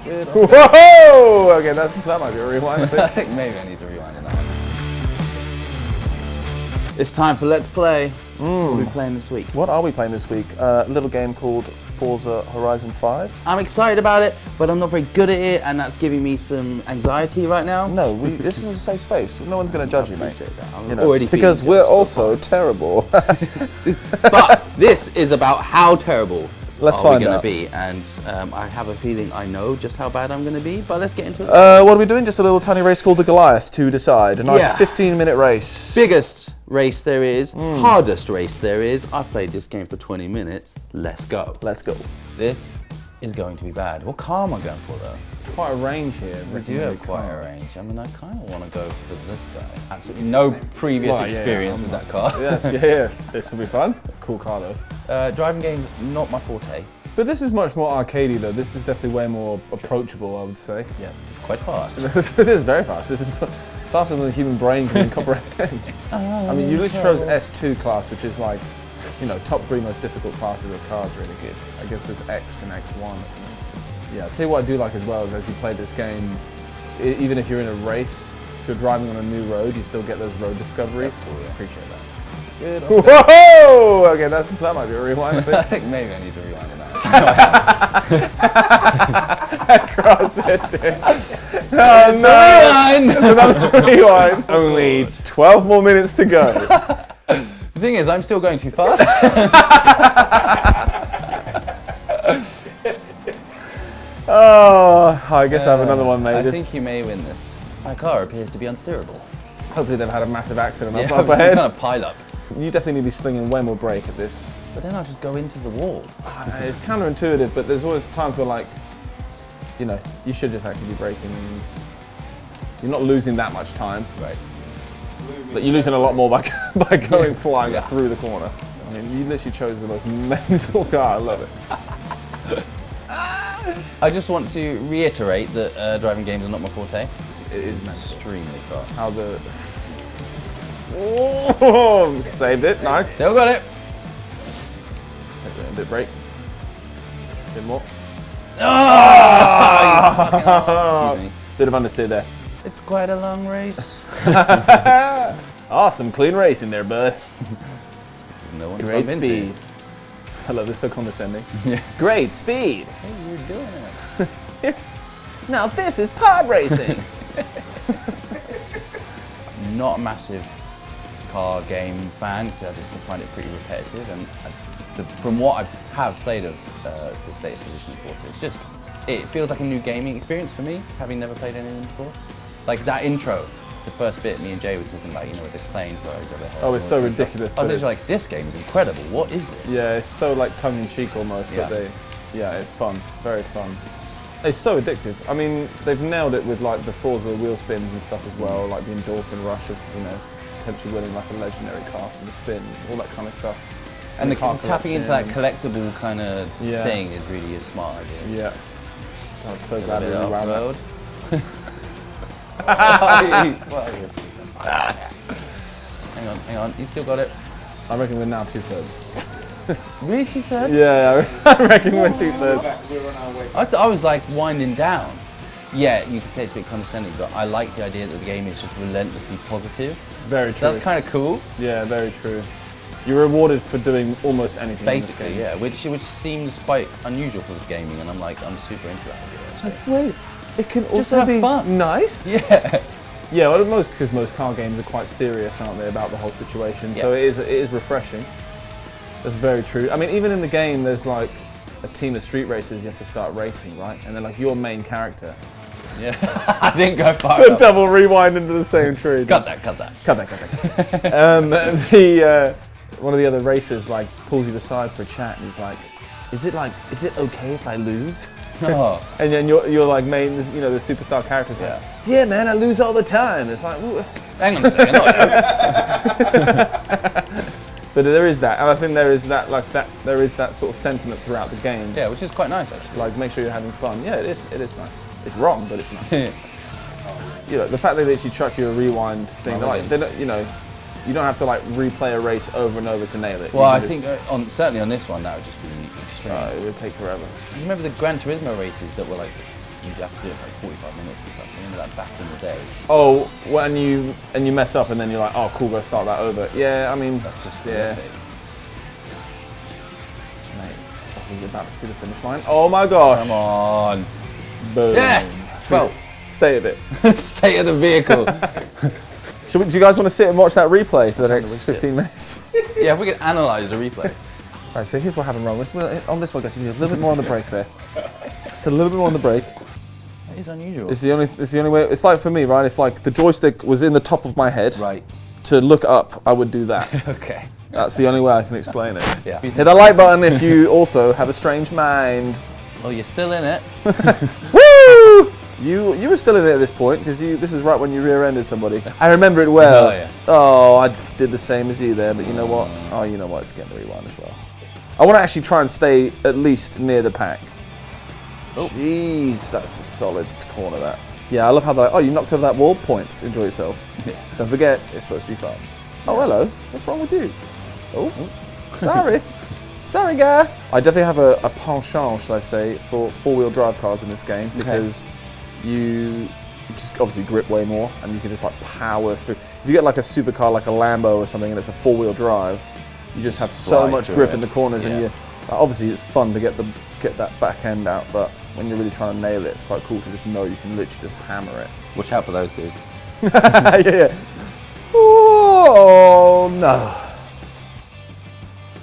Whoa! Okay, that might be a rewind. I think maybe I need to rewind it now. It's time for Let's Play. What are we playing this week? What are we playing this week? A little game called Forza Horizon 5. I'm excited about it, but I'm not very good at it, and that's giving me some anxiety right now. No, this is a safe space. No one's going to judge you, mate. You know, because we're also terrible. But this is about how terrible Let's are find we going out. to be, and I have a feeling I know just how bad I'm going to be, but let's get into it. What are we doing? Just a little tiny race called the Goliath to decide. A nice 15-minute race. Biggest race there is, hardest race there is. I've played this game for 20 minutes. Let's go. Let's go. This is going to be bad. What car am I going for though? Quite a range here. We do have quite a range. I mean, I kind of want to go for this guy. Absolutely no previous experience with that car. Yes, yeah. This will be fun. Cool car though. Driving games, not my forte. But this is much more arcadey though. This is definitely way more approachable, I would say. Yeah, quite fast. It is very fast. This is faster than the human brain can comprehend. I mean, you literally chose S2 class, which is like, you know, top 3 most difficult classes of cars, really good. I guess there's X and X1 or something. Yeah, I'll tell you what I do like as well is as you play this game, even if you're in a race, if you're driving on a new road, you still get those road discoveries. That's cool, yeah. Appreciate that. Good. Whoa! Okay, that might be a rewind. I think maybe I need to rewind it now. Cross it. Oh no! Rewind! It's another rewind. Only 12 more minutes to go. The thing is, I'm still going too fast. Oh, I guess I have another one, mate. I think you may win this. My car appears to be unsteerable. Hopefully they've had a massive accident Yeah, up ahead. kind of pile up. You definitely need to be slinging way more brake at this. But then I'll just go into the wall. It's counterintuitive, but there's always times where, like, you know, you should just actually be braking and you're not losing that much time. Right. But you're losing a lot more by going flying through the corner. I mean, you literally chose the most mental car. I love it. I just want to reiterate that driving games are not my forte. It is extremely fast. How the... Oh, saved it. Nice. Still got it. A bit brake. A bit more. Oh! Excuse me. Bit of understeer there. It's quite a long race. Awesome, clean racing there, bud. There's no one to Great bump speed. into. I love this, so condescending. Yeah. Great speed. Hey, you're doing it. Now this is pod racing. Not a massive car game fan because I just find it pretty repetitive, and from what I have played of this latest edition of Forza, it feels like a new gaming experience for me, having never played anything before. Like that intro, the first bit me and Jay were talking about, you know, with the plane flies overhead. Oh, it's so ridiculous. I was just like, this game is incredible. What is this? Yeah, it's so like tongue-in-cheek almost, but it's fun, very fun. It's so addictive. I mean, they've nailed it with like the Forza wheel spins and stuff as well, like the endorphin rush of, you know, potentially winning like a legendary car from the spin, all that kind of stuff. And the tapping into that collectible kind of thing is really a smart idea. Yeah. God, I'm so glad I really wound that. Hang on, you still got it. I reckon we're now 2/3. Really 2/3? Yeah, I reckon we're 2/3. I was like winding down. Yeah, you could say it's a bit condescending, but I like the idea that the game is just relentlessly positive. Very true. That's kind of cool. Yeah, very true. You're rewarded for doing almost anything. Basically, in this game. yeah, which seems quite unusual for gaming, and I'm super into that idea. Like, wait, it can just also have be fun. Nice. Yeah. Yeah, well, because most car games are quite serious, aren't they, about the whole situation? Yeah. So it is refreshing. That's very true. I mean, even in the game, there's like a team of street racers you have to start racing, right? And then like your main character. Yeah, I didn't go far enough. Double rewind into the same tree. Cut that. Cut that. One of the other racers like pulls you aside for a chat, and he's like, "Is it okay if I lose?" Oh. And then you're like main, you know, the superstar character's like, "Yeah, man, I lose all the time." It's like, ooh. Hang on a second. But there is that, and I think there is that sort of sentiment throughout the game. Yeah, which is quite nice actually. Like, make sure you're having fun. Yeah, it is nice. It's wrong, but it's nice. You know, the fact that they actually chuck you a rewind thing, like, they don't, you know, You don't have to like replay a race over and over to nail it. Well, I think certainly on this one that would just be extreme. It would take forever. You remember the Gran Turismo races that were like, you'd have to do it for like 45 minutes and stuff. I remember that back in the day. Oh, when you mess up and then you're like, oh cool, go start that over. Yeah, I mean, That's just horrific. Mate, I think you're about to see the finish line. Oh my gosh. Come on. Boom. Yes! 12. Stay of it. State of the vehicle. Do you guys want to sit and watch that replay for the next 15 minutes? Yeah, if we could analyse the replay. Alright, so here's what happened wrong. On this one, guys, you need a little bit more on the brake there. Just a little bit more on the brake. That is unusual. It's the only way. It's like for me, right? If like the joystick was in the top of my head, Right. to look up, I would do that. Okay. That's the only way I can explain it. Yeah. Hit that like button if you also have a strange mind. Oh, you're still in it. Woo! You were still in it at this point because this is right when you rear-ended somebody. I remember it well. Oh, yeah. Oh, I did the same as you there, but you know what? Oh, you know what? It's getting the rewind as well. I want to actually try and stay at least near the pack. Oh. Jeez, that's a solid corner, that. Yeah, I love how they're like, oh, you knocked over that wall, points, enjoy yourself. Yeah. Don't forget, it's supposed to be fun. Oh, hello, what's wrong with you? Oh, sorry. Sorry, guy. I definitely have a penchant, shall I say, for four-wheel drive cars in this game because you just obviously grip way more and you can just like power through. If you get like a supercar like a Lambo or something and it's a four-wheel drive, you just have so much grip in the corners and you obviously it's fun to get that back end out, but when you're really trying to nail it, it's quite cool to just know you can literally just hammer it. Watch out for those dudes. Yeah. Oh no.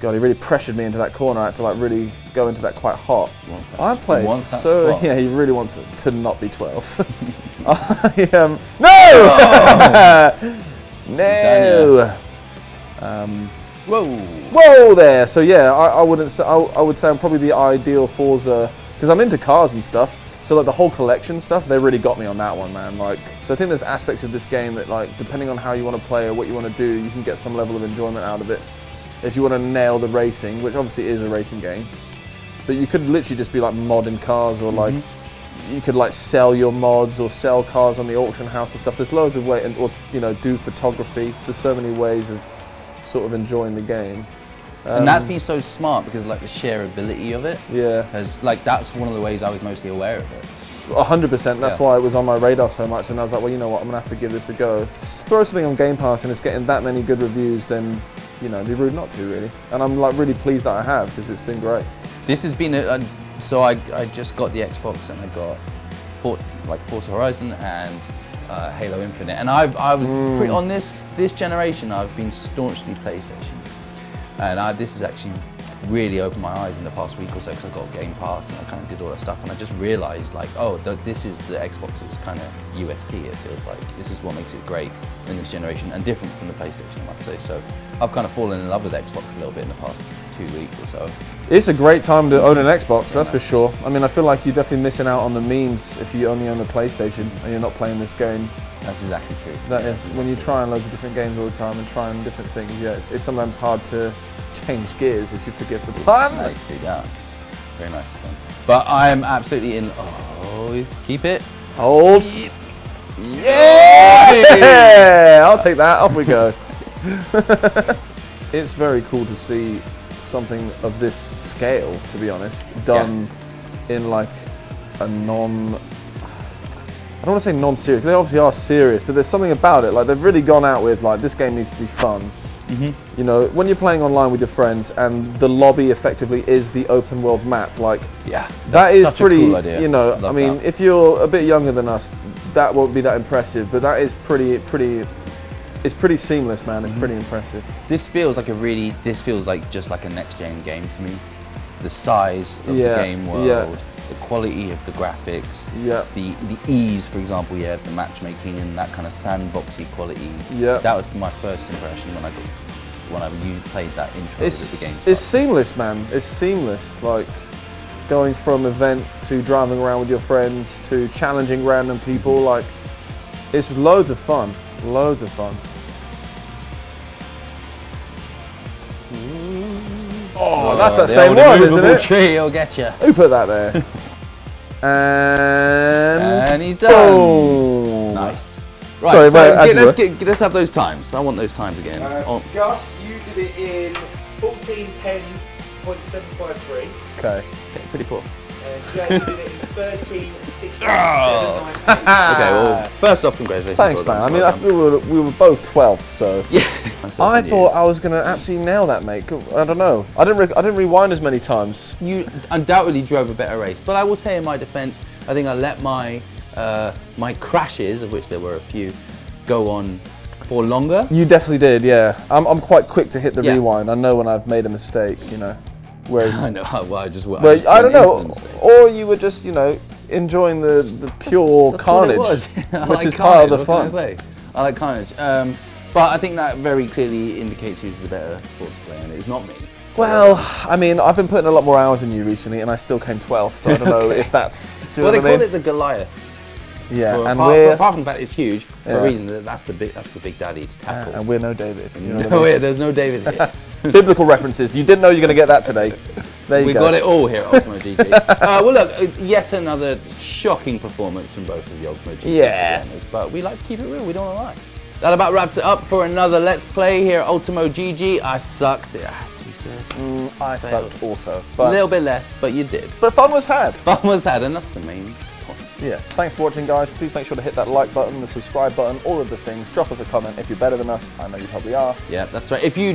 God, he really pressured me into that corner. I had to like really go into that quite hot. I played so yeah. He really wants it to not be 12. No! No. Whoa! Whoa there. So yeah, I wouldn't say. I would say I'm probably the ideal Forza because I'm into cars and stuff. So like the whole collection stuff, they really got me on that one, man. Like, so I think there's aspects of this game that like, depending on how you want to play or what you want to do, you can get some level of enjoyment out of it. If you want to nail the racing, which obviously is a racing game, but you could literally just be like modding cars or like, you could like sell your mods or sell cars on the auction house and stuff. There's loads of ways, or you know, do photography. There's so many ways of sort of enjoying the game. And that's been so smart because like the shareability of it. Yeah. Has like that's one of the ways I was mostly aware of it. 100%. That's why it was on my radar so much, and I was like, well, you know what, I'm gonna have to give this a go. Just throw something on Game Pass and it's getting that many good reviews, then you know, it'd be rude not to really. And I'm like really pleased that I have because it's been great. This has been so I just got the Xbox and I got Forza Horizon and Halo Infinite, and I was on this generation. I've been staunchly PlayStation. And this has actually really opened my eyes in the past week or so because I got Game Pass and I kind of did all that stuff and I just realised like, oh, this is the Xbox's kind of USP. It feels like this is what makes it great in this generation and different from the PlayStation, I must say. So I've kind of fallen in love with Xbox a little bit in the past 2 weeks or so. It's a great time to own an Xbox, that's for sure. I mean, I feel like you're definitely missing out on the memes if you only own a PlayStation and you're not playing this game. That's exactly true. That is, when you're trying loads of different games all the time and trying different things, yeah, it's sometimes hard to change gears if you forget the pun. Nicely done. Very nicely done. But I am absolutely in. Oh, keep it. Hold. Yeah! I'll take that. Off we go. It's very cool to see something of this scale, to be honest, done in like a I don't want to say non-serious, because they obviously are serious, but there's something about it, like they've really gone out with like, this game needs to be fun. You know, when you're playing online with your friends and the lobby effectively is the open world map, like that is pretty, cool idea. You know, I mean, if you're a bit younger than us, that won't be that impressive, but that is it's pretty seamless, man. It's pretty impressive. This feels like just like a next gen game to me. The size of the game world, the quality of the graphics, the ease, for example, the matchmaking and that kind of sandboxy quality. That was my first impression when you played that intro of the game. It's seamless, man. It's seamless. Like going from event to driving around with your friends to challenging random people. Like it's loads of fun. Loads of fun. Oh, that's that same one, isn't it? Tree, I'll get you. Who put that there? And he's done. boom. Nice. Right, Sorry, so wait, let's have those times. I want those times again. Gus, you did it in 14:10.753. Okay. Pretty poor. Jay did it in 13:16.798. Okay, well, first off, congratulations. Thanks, man. I mean, I feel we were both 12th, so. Yeah. I thought I was gonna absolutely nail that, mate. I don't know. I didn't rewind as many times. You undoubtedly drove a better race, but I will say in my defence, I think I let my my crashes, of which there were a few, go on for longer. You definitely did, yeah. I'm quite quick to hit the rewind. I know when I've made a mistake, you know. Whereas I know. Well, I just I don't know. Or you were just, you know, enjoying the pure that's carnage, which is part of the fun. What can I say? I like carnage. But I think that very clearly indicates who's the better Forza player, and it's not me. So well, I mean, I've been putting a lot more hours in you recently, and I still came 12th, so I don't know if that's. Well, they call it the Goliath. Yeah, and apart from the fact it's huge, for a reason that's the big daddy to tackle. And we're no David. You know no, yeah, there's no David here. Biblical references. You didn't know you were going to get that today. There you go. We got it all here at Ultimo GG. Well, look, yet another shocking performance from both of the Ultimo GG performers, but we like to keep it real. We don't want to lie. That about wraps it up for another Let's Play here at Ultimo GG. I sucked. It has to be said. I sucked also. A little bit less, but you did. But fun was had. Fun was had, and that's the main point. Yeah. Thanks for watching, guys. Please make sure to hit that like button, the subscribe button, all of the things. Drop us a comment if you're better than us. I know you probably are. Yeah, that's right. If you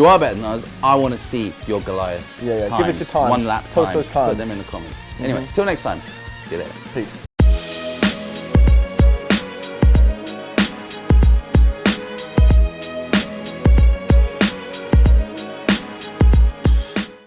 are better than us, I want to see your Goliath. Yeah. Times, Give us your times. One lap Post times. those times. Put them in the comments. Anyway, till next time. See you later. Peace.